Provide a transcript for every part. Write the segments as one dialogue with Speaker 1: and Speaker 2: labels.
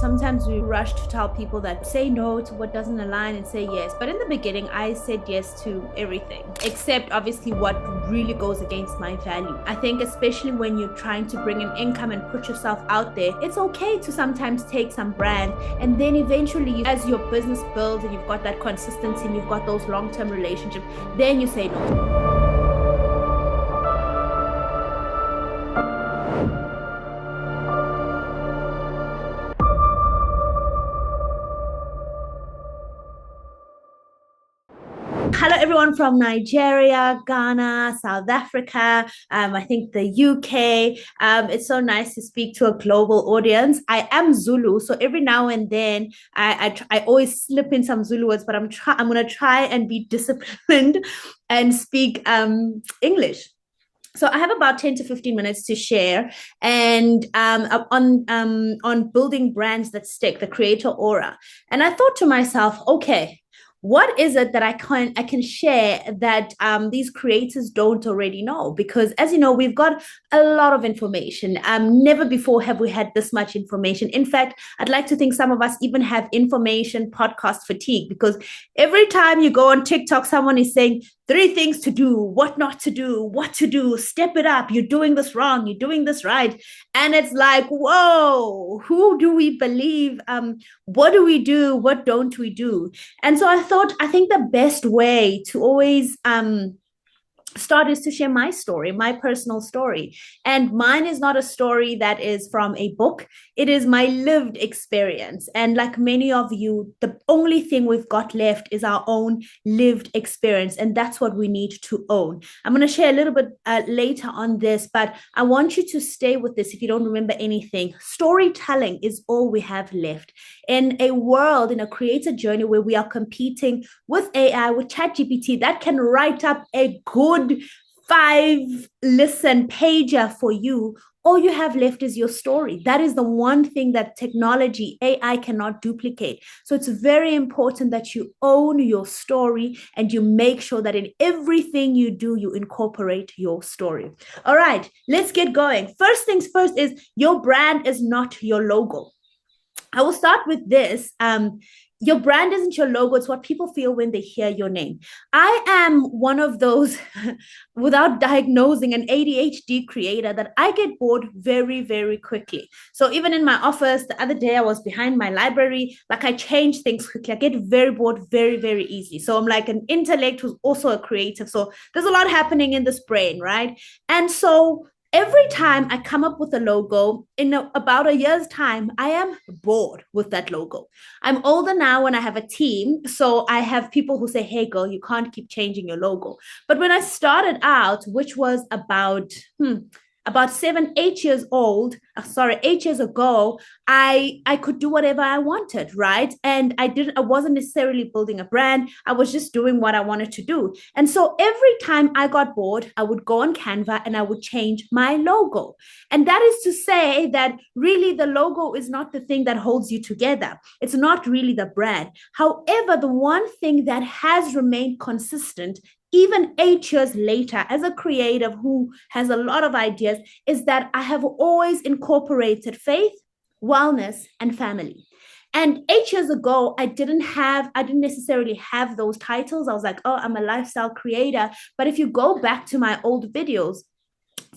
Speaker 1: Sometimes we rush to tell people that say no to what doesn't align and say yes. But in the beginning, I said yes to everything, except obviously what really goes against my value. I think especially when you're trying to bring in income and put yourself out there, it's okay to sometimes take some brand, and then eventually as your business builds and you've got that consistency and you've got those long-term relationships, then you say no. Hello, everyone from Nigeria, Ghana, South Africa, I think the UK. It's so nice to speak to a global audience. I am Zulu, so every now and then I always slip in some Zulu words, but I'm going to try and be disciplined and speak English. So I have about 10 to 15 minutes to share and on building brands that stick, the creator aura. And I thought to myself, okay, what is it that I can share that these creators don't already know? Because as you know, we've got a lot of information. Never before have we had this much information. In fact, I'd like to think some of us even have information podcast fatigue, because every time you go on TikTok, someone is saying 3 things to do, what not to do, what to do, step it up, you're doing this wrong, you're doing this right. And it's like, whoa, who do we believe? What do we do? What don't we do? And so I think the best way to always start is to share my story, my personal story. And mine is not a story that is from a book. It is my lived experience. And like many of you, the only thing we've got left is our own lived experience. And that's what we need to own. I'm going to share a little bit later on this, but I want you to stay with this if you don't remember anything. Storytelling is all we have left. In a world, in a creator journey where we are competing with AI, with ChatGPT, that can write up a good 5 listen pager for you. All you have left is your story. That is the one thing that technology, AI cannot duplicate. So it's very important that you own your story and you make sure that in everything you do, you incorporate your story. All right, let's get going. First things first is your brand is not your logo. I will start with this. Your brand isn't your logo. It's what people feel when they hear your name. I am one of those, without diagnosing, an ADHD creator that I get bored very, very quickly. So even in my office, the other day I was behind my library, like I change things quickly. I get very bored very, very easily. So I'm like an intellect who's also a creative. So there's a lot happening in this brain, right? And so every time I come up with a logo in about a year's time, I am bored with that logo. I'm older now and I have a team. So I have people who say, hey, girl, you can't keep changing your logo. But when I started out, which was about 7, 8 years old, 8 years ago, I could do whatever I wanted, right? And I wasn't necessarily building a brand. I was just doing what I wanted to do. And so every time I got bored, I would go on Canva and I would change my logo. And that is to say that really the logo is not the thing that holds you together. It's not really the brand. However, the one thing that has remained consistent even 8 years later, as a creative who has a lot of ideas, is that I have always incorporated faith, wellness, and family. And 8 years ago, I didn't necessarily have those titles. I was like, oh, I'm a lifestyle creator. But if you go back to my old videos,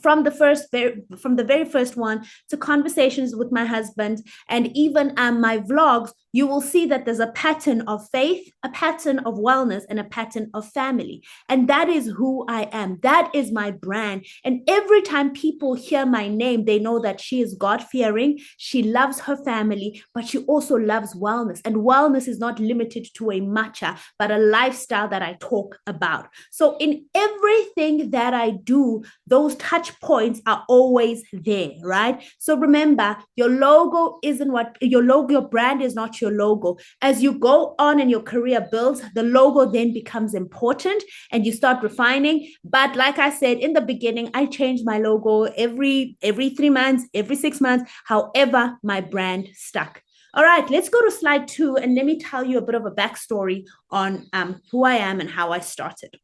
Speaker 1: from the very first one to conversations with my husband and even my vlogs, you will see that there's a pattern of faith, a pattern of wellness, and a pattern of family. And that is who I am. That is my brand. And every time people hear my name, they know that she is God-fearing. She loves her family, but she also loves wellness. And wellness is not limited to a matcha, but a lifestyle that I talk about. So in everything that I do, those touch points are always there, right? So remember, your brand is not your logo. As you go on and your career builds, the logo then becomes important and you start refining. But like I said in the beginning, I change my logo every 3 months, every 6 months. However, my brand stuck. All right, let's go to slide 2 and let me tell you a bit of a backstory on who I am and how I started.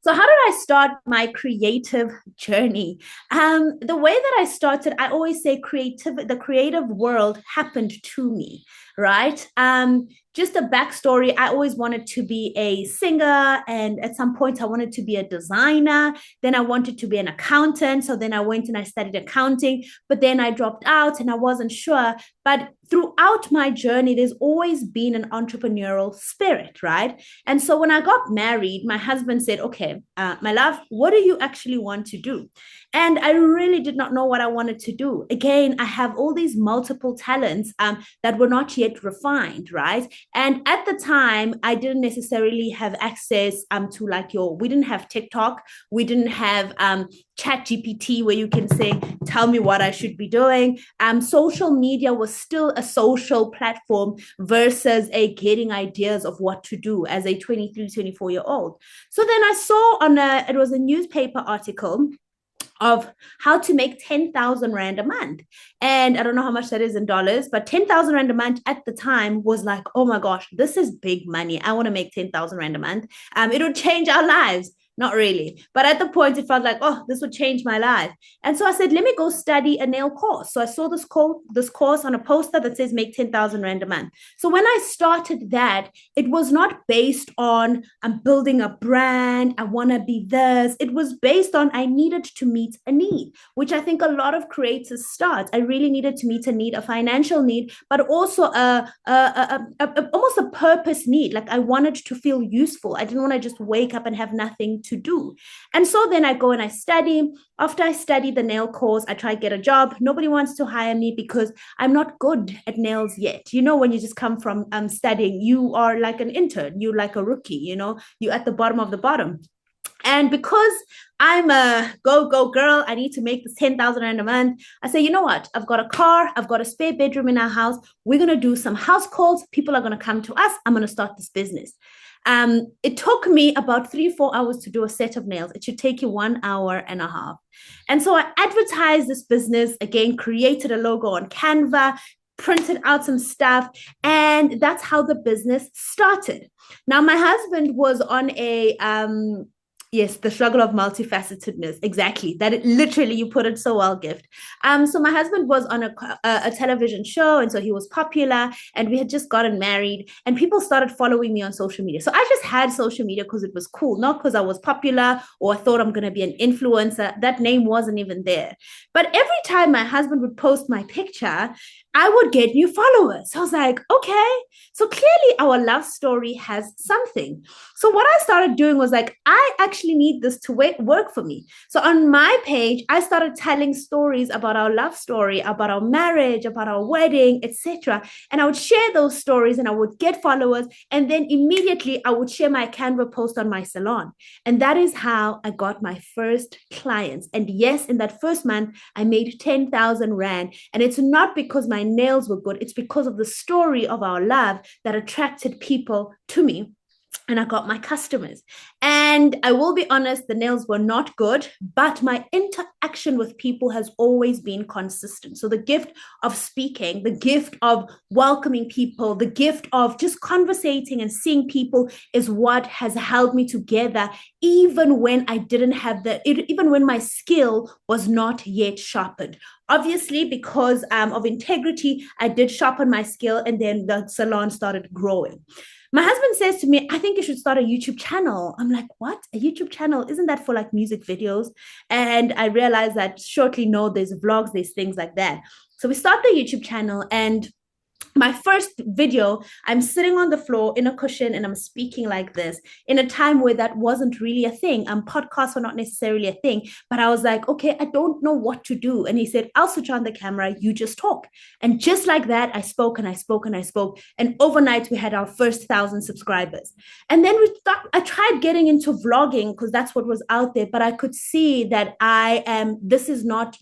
Speaker 1: So how did I start my creative journey? The way that I started, I always say the creative world happened to me, right? Just a backstory, I always wanted to be a singer, and at some point I wanted to be a designer. Then I wanted to be an accountant. So then I went and I studied accounting, but then I dropped out and I wasn't sure. But throughout my journey, there's always been an entrepreneurial spirit, right? And so when I got married, my husband said, okay, my love, what do you actually want to do? And I really did not know what I wanted to do. Again, I have all these multiple talents that were not yet refined, right? And at the time, I didn't necessarily have access to we didn't have TikTok, we didn't have chat GPT where you can say, tell me what I should be doing. Social media was still a social platform versus a getting ideas of what to do as a 23, 24-year-old. So then I saw it was a newspaper article of how to make 10,000 Rand a month. And I don't know how much that is in dollars, but 10,000 Rand a month at the time was like, oh my gosh, this is big money. I want to make 10,000 Rand a month. It would change our lives. Not really. But at the point, it felt like, oh, this would change my life. And so I said, let me go study a nail course. So I saw this course on a poster that says make 10,000 Rand a month. So when I started that, it was not based on I'm building a brand, I want to be this. It was based on I needed to meet a need, which I think a lot of creators start. I really needed to meet a need, a financial need, but also almost a purpose need. Like I wanted to feel useful. I didn't want to just wake up and have nothing to do. And so then I go and I study. After I study the nail course, I try to get a job. Nobody wants to hire me because I'm not good at nails yet. You know, when you just come from studying, you are like an intern, you're like a rookie, you know, you're at the bottom of the bottom. And because I'm a go girl, I need to make this 10,000 Rand a month. I say, you know what? I've got a car, I've got a spare bedroom in our house. We're going to do some house calls. People are going to come to us. I'm going to start this business. It took me about 3-4 hours to do a set of nails. It should take you 1.5 hours. And so I advertised this business, again, created a logo on Canva, printed out some stuff, and that's how the business started. Now, my husband was on a yes, the struggle of multifacetedness. Exactly. Literally, you put it so well, Gift. So my husband was on a television show, and so he was popular, and we had just gotten married, and people started following me on social media. So I just had social media because it was cool, not because I was popular or I thought I'm going to be an influencer. That name wasn't even there. But every time my husband would post my picture, I would get new followers. So I was like, okay, so clearly our love story has something. So what I started doing was like, I actually need this to work for me. So on my page, I started telling stories about our love story, about our marriage, about our wedding, etc. And I would share those stories and I would get followers. And then immediately I would share my Canva post on my salon. And that is how I got my first clients. And yes, in that first month, I made 10,000 Rand. And it's not because my nails were good. It's because of the story of our love that attracted people to me. And I got my customers. And I will be honest, the nails were not good, but my interaction with people has always been consistent. So the gift of speaking, the gift of welcoming people, the gift of just conversating and seeing people is what has held me together, even when I didn't have even when my skill was not yet sharpened. Obviously, because of integrity, I did sharpen my skill, and then the salon started growing. My husband says to me, I think you should start a YouTube channel. I'm like, what? A YouTube channel? Isn't that for like music videos? And I realized that shortly, no, there's vlogs, there's things like that. So we start the YouTube channel, and my first video, I'm sitting on the floor in a cushion and I'm speaking like this in a time where that wasn't really a thing. Podcasts were not necessarily a thing, but I was like, okay, I don't know what to do. And he said, I'll switch on the camera, you just talk. And just like that, I spoke and I spoke and I spoke. And overnight we had our first 1,000 subscribers. And then I tried getting into vlogging because that's what was out there, but I could see that this is not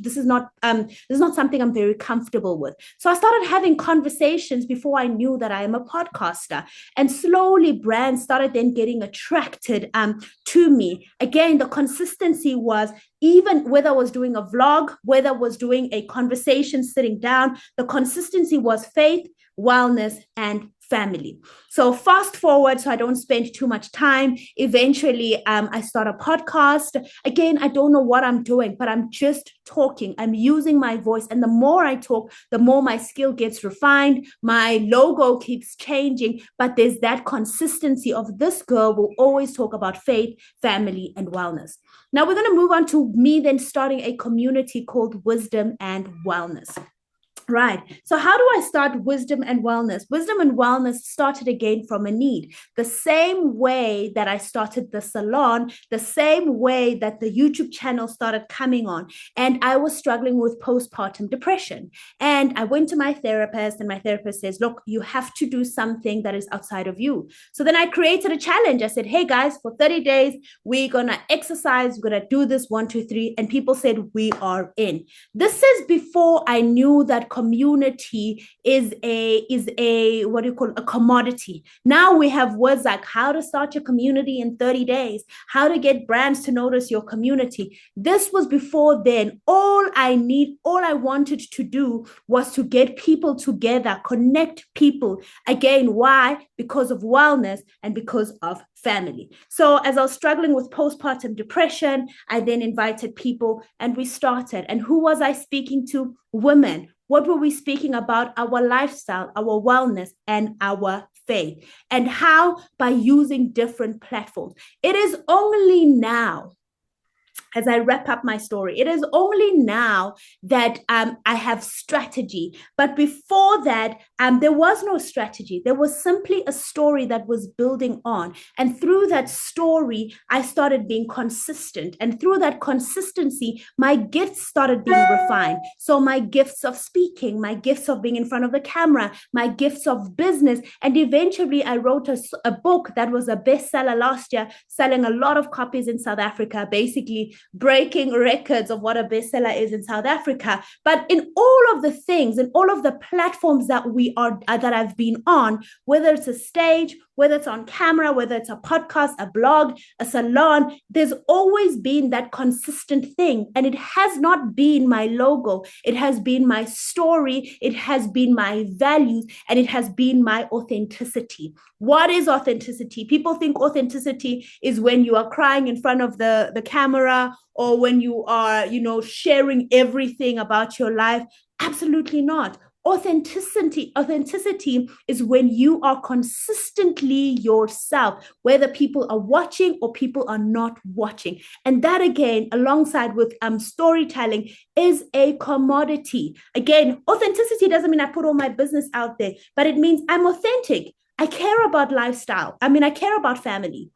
Speaker 1: something I'm very comfortable with. So I started having conversations before I knew that I am a podcaster. And slowly brands started then getting attracted to me. Again, the consistency was even whether I was doing a vlog, whether I was doing a conversation sitting down, the consistency was faith, wellness, and family. So fast forward, so I don't spend too much time. Eventually, I start a podcast. Again, I don't know what I'm doing, but I'm just talking. I'm using my voice. And the more I talk, the more my skill gets refined. My logo keeps changing, but there's that consistency of this girl will always talk about faith, family, and wellness. Now we're going to move on to me then starting a community called Wisdom and Wellness. Right. So, how do I start wisdom and wellness? Wisdom and wellness started again from a need. The same way that I started the salon, the same way that the YouTube channel started coming on. And I was struggling with postpartum depression. And I went to my therapist, and my therapist says, look, you have to do something that is outside of you. So then I created a challenge. I said, hey guys, for 30 days, we're going to exercise. We're going to do this 1, 2, 3. And people said, we are in. This is before I knew that community is a what do you call it? A commodity. Now we have words like how to start your community in 30 days, how to get brands to notice your community. This was before then. All I wanted to do was to get people together, connect people. Again, why? Because of wellness and because of family. So as I was struggling with postpartum depression, I then invited people and we started. And who was I speaking to? Women. What were we speaking about? Our lifestyle, our wellness, and our faith. And how? By using different platforms. It is only now, as I wrap up my story, it is only now that I have strategy. But before that, there was no strategy. There was simply a story that was building on. And through that story, I started being consistent. And through that consistency, my gifts started being refined. So my gifts of speaking, my gifts of being in front of the camera, my gifts of business. And eventually, I wrote a book that was a bestseller last year, selling a lot of copies in South Africa, basically breaking records of what a bestseller is in South Africa. But in all of the things, in all of the platforms that that I've been on, whether it's a stage, whether it's on camera, whether it's a podcast, a blog, a salon, there's always been that consistent thing. And it has not been my logo. It has been my story. It has been my values, and it has been my authenticity. What is authenticity? People think authenticity is when you are crying in front of the camera, or when you are, sharing everything about your life. Absolutely not. Authenticity is when you are consistently yourself, whether people are watching or people are not watching. And that, again, alongside with storytelling, is a commodity. Again, authenticity doesn't mean I put all my business out there, but it means I'm authentic. I care about lifestyle. I care about family.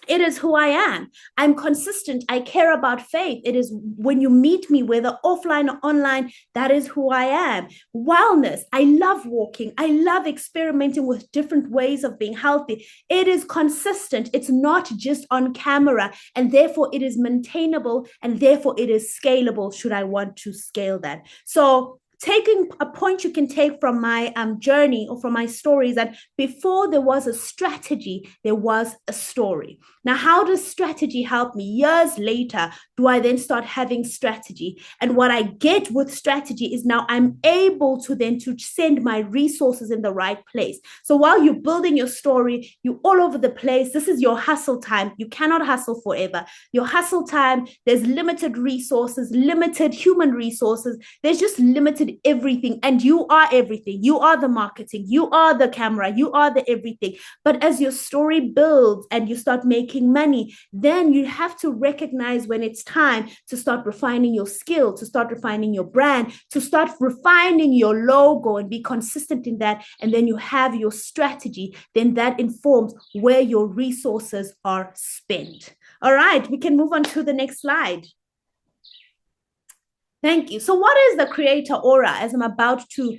Speaker 1: It is who I am. I'm consistent. I care about faith. It is when you meet me, whether offline or online, that is who I am. Wellness. I love walking. I love experimenting with different ways of being healthy. It is consistent. It's not just on camera, and therefore it is maintainable, and therefore it is scalable should I want to scale that. So taking a point you can take from my journey or from my stories, that before there was a strategy, there was a story. Now, how does strategy help me? Years later, do I then start having strategy? And what I get with strategy is now I'm able to then to send my resources in the right place. So while you're building your story, you're all over the place. This is your hustle time. You cannot hustle forever. Your hustle time, there's limited resources, limited human resources. There's just limited everything. And you are everything. You are the marketing. You are the camera. You are the everything. But as your story builds and you start making money, then you have to recognize when it's time to start refining your skill, to start refining your brand, to start refining your logo and be consistent in that. And then you have your strategy. Then that informs where your resources are spent. All right, we can move on to the next slide. Thank you. So, what is the creator aura? As I'm about to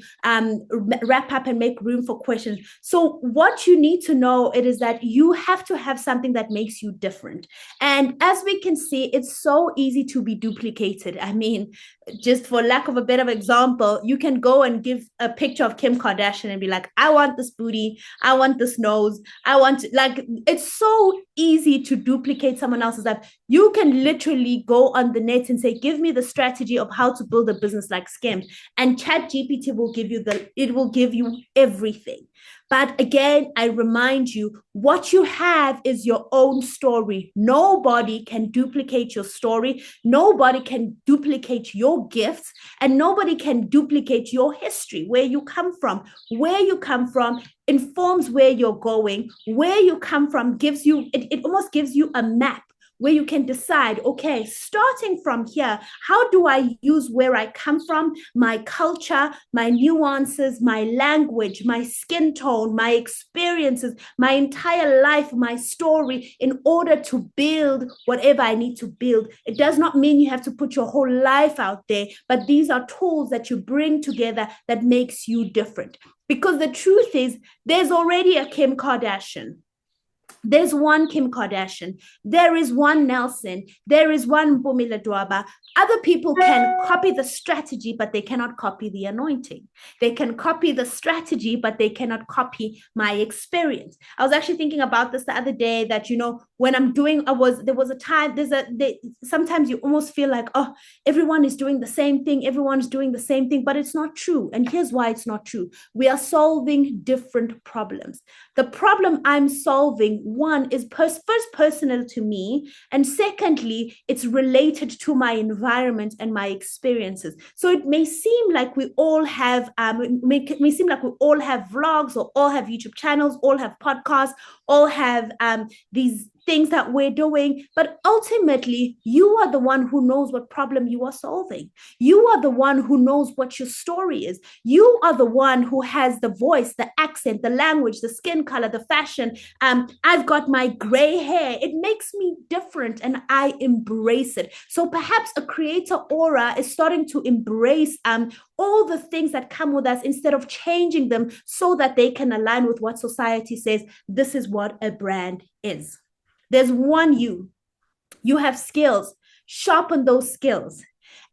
Speaker 1: wrap up and make room for questions. So, what you need to know it is that you have to have something that makes you different. And as we can see, it's so easy to be duplicated. I mean, just for lack of a better example, you can go and give a picture of Kim Kardashian and be like, I want this booty, I want this nose, I want like it's so easy to duplicate someone else's life. You can literally go on the net and say, give me the strategy of how to build a business like Skim. And Chat GPT will give you it will give you everything. But again, I remind you, what you have is your own story. Nobody can duplicate your story. Nobody can duplicate your gifts, and nobody can duplicate your history, where you come from. Where you come from informs where you're going. Where you come from gives you, it almost gives you a map where you can decide, okay, starting from here, how do I use where I come from, my culture, my nuances, my language, my skin tone, my experiences, my entire life, my story, in order to build whatever I need to build. It does not mean you have to put your whole life out there, but these are tools that you bring together that makes you different. Because the truth is, there's already a Kim Kardashian. There's one Kim Kardashian. There is one Nelson. There is one Mpoomy Ledwaba. Other people can copy the strategy, but they cannot copy the anointing. They can copy the strategy, but they cannot copy my experience. I was actually thinking about this the other day that, when I'm doing, there was a time, sometimes you almost feel like, oh, everyone is doing the same thing. Everyone's doing the same thing, but it's not true. And here's why it's not true. We are solving different problems. The problem I'm solving, one, is first personal to me, and secondly, it's related to my environment and my experiences. So it may seem like we all have may seem like we all have vlogs, or all have YouTube channels, all have podcasts, all have these things that we're doing, but ultimately you are the one who knows what problem you are solving. You are the one who knows what your story is. You are the one who has the voice, the accent, the language, the skin color, the fashion. I've got my gray hair. It makes me different, and I embrace it. So perhaps a creator aura is starting to embrace all the things that come with us, instead of changing them so that they can align with what society says this is what a brand is. There's one you. You have skills. Sharpen those skills.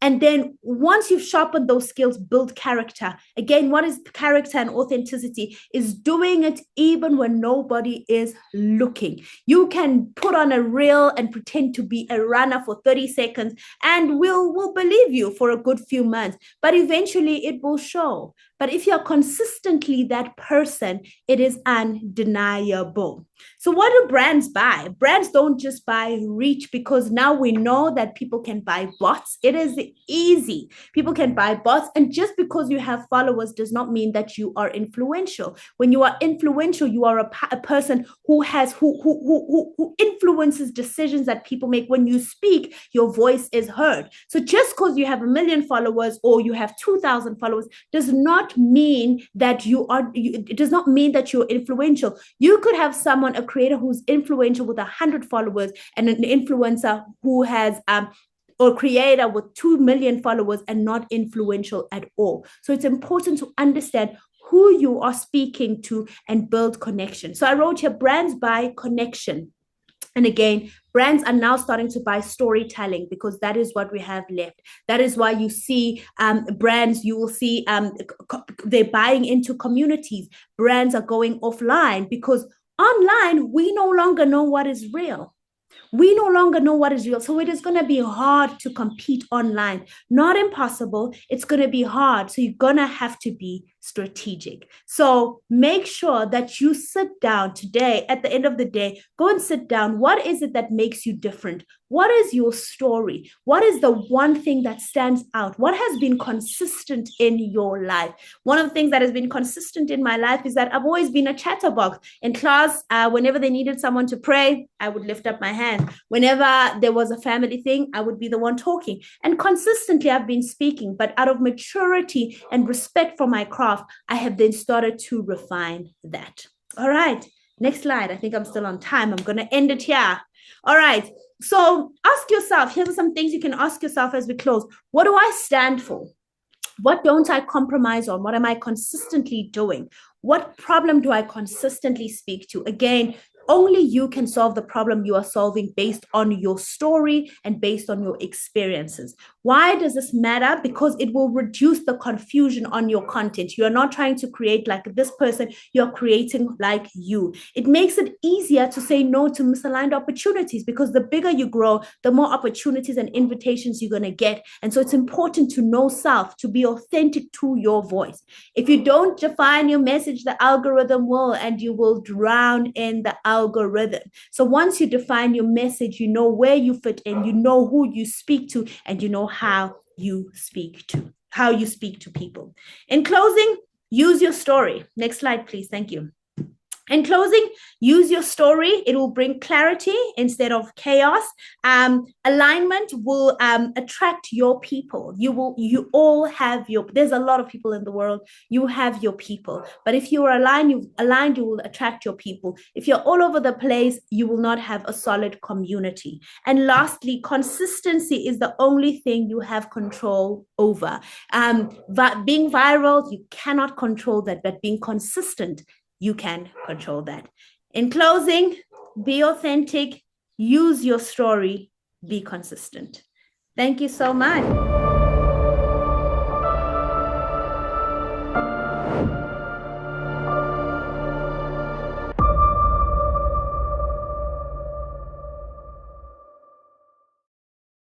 Speaker 1: And then once you've sharpened those skills, build character. Again, what is character and authenticity? Is doing it even when nobody is looking. You can put on a reel and pretend to be a runner for 30 seconds, and we'll believe you for a good few months. But eventually it will show. But if you're consistently that person, it is undeniable. So what do brands buy? Brands don't just buy reach, because now we know that people can buy bots. It is easy. People can buy bots. And just because you have followers does not mean that you are influential. When you are influential, you are a person who influences decisions that people make. When you speak, your voice is heard. So just because you have 1 million followers or you have 2,000 followers does not mean that it does not mean that you're influential. You could have a creator who's influential with 100 followers, and an influencer who has or creator with 2 million followers and not influential at all. So it's important to understand who you are speaking to and build connection. So I wrote here, brands buy connection. And again, brands are now starting to buy storytelling, because that is what we have left. That is why you see brands, you will see they're buying into communities. Brands are going offline, because online, we no longer know what is real. We no longer know what is real. So it is going to be hard to compete online. Not impossible. It's going to be hard. So you're going to have to be strategic. So make sure that you sit down today. At the end of the day, go and sit down. What is it that makes you different? What is your story? What is the one thing that stands out? What has been consistent in your life? One of the things that has been consistent in my life is that I've always been a chatterbox. In class, whenever they needed someone to pray, I would lift up my hand. Whenever there was a family thing, I would be the one talking. And consistently, I've been speaking. But out of maturity and respect for my craft, I have then started to refine that. All right, next slide. I think I'm still on time. I'm going to end it here. All right. So ask yourself, here are some things you can ask yourself as we close. What do I stand for? What don't I compromise on? What am I consistently doing? What problem do I consistently speak to? Again, only you can solve the problem you are solving based on your story and based on your experiences. Why does this matter? Because it will reduce the confusion on your content. You are not trying to create like this person, you're creating like you. It makes it easier to say no to misaligned opportunities because the bigger you grow, the more opportunities and invitations you're going to get. And so it's important to know self, to be authentic to your voice. If you don't define your message, the algorithm will, and you will drown in the algorithm. So once you define your message, you know where you fit in, you know who you speak to, and you know how you speak to people. In closing, use your story. Next slide, please. Thank you. In closing, use your story. It will bring clarity instead of chaos. Alignment will attract your people. You all have there's a lot of people in the world. You have your people. But if you are aligned, you will attract your people. If you're all over the place, you will not have a solid community. And lastly, consistency is the only thing you have control over. Being viral, you cannot control that, but being consistent, you can control that. In closing, be authentic, use your story, be consistent. Thank you so much.